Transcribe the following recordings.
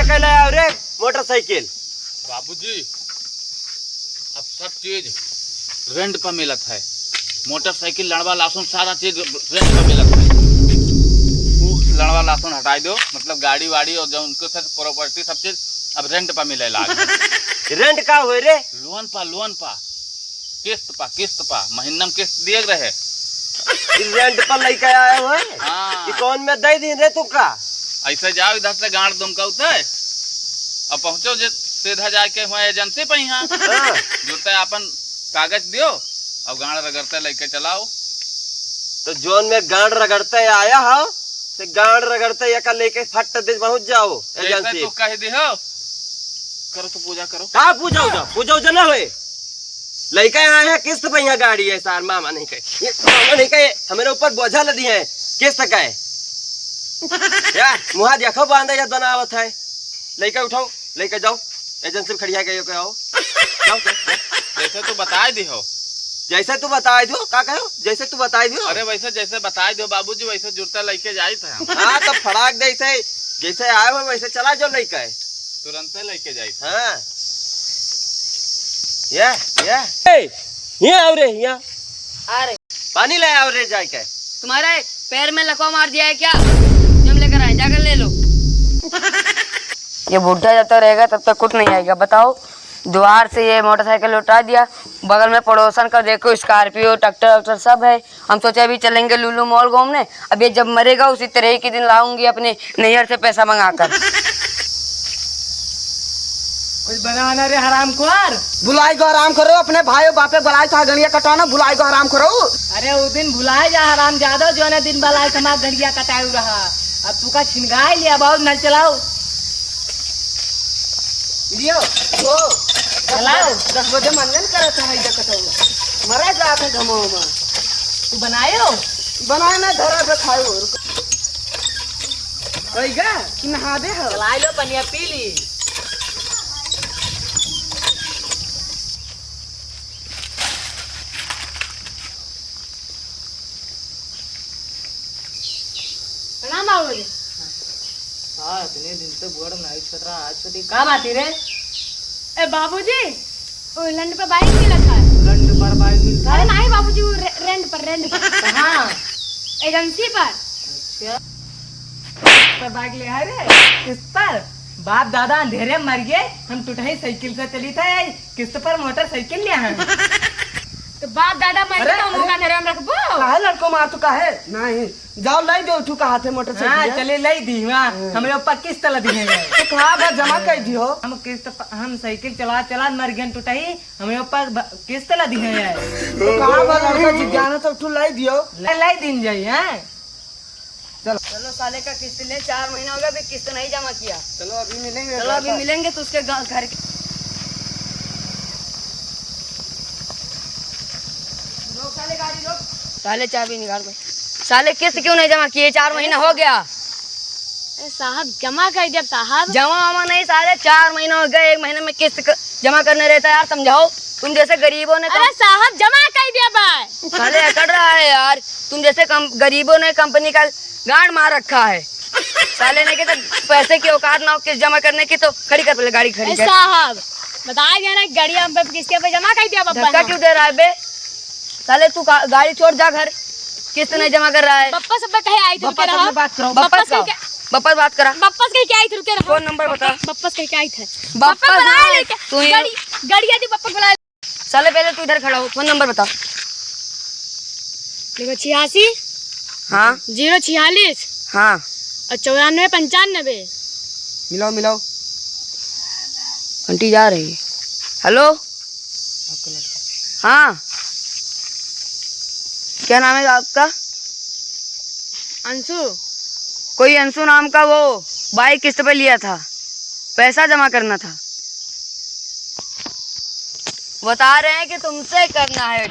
क्या लाया रे? मोटरसाइकिल। बाबूजी अब सब चीज रेंट पर मिलत है। मोटरसाइकिल लड़वा लासन सारा चीज रेंट पर मिलत है। तू लड़वा लासन हटा दो, मतलब गाड़ी वाड़ी और जो उनको सब प्रॉपर्टी सब चीज अब रेंट पर मिले लागे। रेंट का हुए रे? लोन पा किस्त पा महीना में किस्त दिए रहे। रेंट पर लेके आए हुए? हाँ। कौन में दे दिन रे तुमका? ऐसे जाओ इधर से गाड़ दुमका उतर और पहुंचो सीधा जाके हुआ एजेंसी पे यहाँ जुते अपन कागज दियो और गाड़ रगड़ते लेके चलाओ। तो जोन में गाड़ रगड़ते आया हो तो गाड़ रगड़ते या लेके फट दे पहुंच जाओ एजेंसी। तो कह दी हो करो तो पूजा करो। कहा पूजा ना हुए लड़का आए हैं किस्त पे यहाँ गाड़ी है सार मामा नहीं कहे मामा नहीं कहे हमारे ऊपर बोझा लदी है किस्त का है यार मुहा देखो बांधा या बनावत है। लड़का उठाओ लेके जाओ एजेंसी में खड़िया गए आओ जाओ। जैसे तू बता दी हो जैसे तू बता दो का कहो जैसे तू बता दो। अरे वैसे जैसे बता दो बाबूजी वैसे जुड़ता लेके जाई था। हाँ तो फड़ाक दे जैसे आए हो वैसे चला जाओ लड़का है तुरंत लेके जाई। हाँ ये आओ रे यहाँ अरे पानी ले आओ रे जाके। तुम्हारे पैर में लकवा मार दिया है क्या? जम लेकर आए जाकर ले लो। ये बुढ़ा जब तक रहेगा तब तक कुछ नहीं आएगा। बताओ द्वार से ये मोटरसाइकिल लौटा दिया, बगल में पड़ोसन का देखो स्कॉर्पियो ट्रैक्टर सब है। हम सोचे अभी चलेंगे लुलु मॉल घूमने। अब ये जब मरेगा उसी तरह ही के दिन लाऊंगी अपने नैहर से पैसा मंगाकर। कुछ बनाना रे हराम खोर। बुलाई को आराम करो अपने भाई बापे बुलाई था गड़िया कटाना बुलाई को आराम करो। अरे उस दिन भुलाए जा हराम ज्यादा जो है दिन बलाई कमा गड़िया कटायु रहा। अब तू का छिनगाई लिया बहुत नल चलाओ लियो ओ चलाओ। 10 बजे मंगन करत है इधर कटाऊ मरे जाते घमो में। तू बनाए हो बनाए ना धरा पे खाओ कईगा कि नहाबे हो। चला लो पनिया पी ली। प्रणाम बाबूजी। हाँ इतने दिन से बोर्ड नहीं छोड़ रहा आज छोटी काम आती रे। ए बाबूजी वो लंड पे बाइक मिला था। लंड पर बाइक मिलता अरे है। नहीं बाबूजी वो रेंट पर कहाँ? एजेंसी पर। अच्छा पर बाइक ले आए रे किस्त पर। बाप दादा अंधेरे मर गए हम टूटाई साइकिल से चली था किस्त पर मोटरसाइकिल लिया है। तो बाप दादा मैं अरे, तो मुंह का अंधेरे में रखबो। काहे लड़को मार तू काहे नहीं जाओ लाई दो उठू का हाथे हाँ मोटरसाइकिल चले लाई दी वहाँ हमरे ऊपर किस्त लदी है। तो कहां बा जमा कर दियो। हम किस्त हम साइकिल चला चला मर गए टूटाई हमें ऊपर किस्त लदी है। तो कहां बा लड़का जिज्ञाना तो उठू लाई दियो। लाई दिन जाई है। चलो साले का किस्त ले 4 महीना हो गया अभी किस्त नहीं जमा किया। चलो अभी मिलेंगे। चलो अभी मिलेंगे तो उसके घर के साले गाड़ी रोक। साले चाबी निकाल भाई। साले किस्त क्यों नहीं जमा किए? 4 महीना हो गया। साहब जमा कर दिया साहब। जमा वमा नहीं साले 4 महीना हो गए। 1 महीने में किस्त जमा करने रहता है यार। समझाओ तुम जैसे गरीबों ने अरे साहब जमा कर दिया भाई। साले अकड़ रहा है यार। तुम जैसे गरीबों ने कंपनी का गांड मार रखा है। साले ने के तो पैसे की औकात ना हो किस्त जमा करने की तो खड़ी कर पहले गाड़ी खड़ी कर। साहब बताया गया ना गाड़िया पे किसके पे जमा कर दिया धक्का पापा। क्यों दे रहा है बे? साले तू गाड़ी छोड़ जा घर। किस्त नहीं जमा कर रहा है। पप्पा सब कहे आई थी रुके रहा। बात करो। बप्पस बात करा। पप्पा कहे क्या आई थी रुके रहा। फोन नंबर बता। पप्पा कहे क्या आई थे। बप्पस पप्पा बुलाए लेके तू ही गाड़ी आई थी पप्पा बुलाए। साले पहले तू इधर खड़ा हो। फोन नंबर बता। देखो 86 हाँ 046 हाँ और 94 95। मिलाओ आंटी जा रही है। हेलो हाँ क्या नाम है आपका? अंशु। कोई अंशु नाम का वो बाइक किस्त पे लिया था, पैसा जमा करना था। बता रहे हैं कि तुमसे करना है।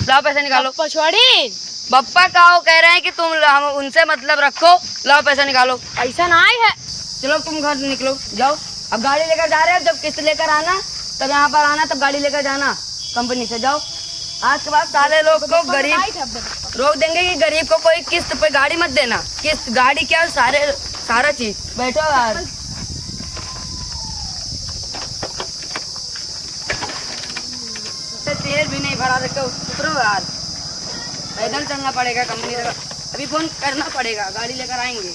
लाओ पैसे निकालो। पछवाड़ी बप्पा का वो कह रहे हैं कि तुम हम उनसे मतलब रखो। लाओ पैसा निकालो। ऐसा ना है। चलो तुम घर से निकलो जाओ। अब गाड़ी लेकर जा रहे हैं। जब किस्त लेकर आना तब यहाँ पर आना, तब गाड़ी लेकर जाना कंपनी से। जाओ आज के बाद सारे लोग को गरीब रोक देंगे कि गरीब को कोई किस्त पे गाड़ी मत देना। किस्त गाड़ी क्या सारा चीज। बैठो यार तेल भी नहीं भरा रखे उतरो यार, पैदल चलना पड़ेगा कंपनी तक। अभी फोन करना पड़ेगा, गाड़ी लेकर आएंगे।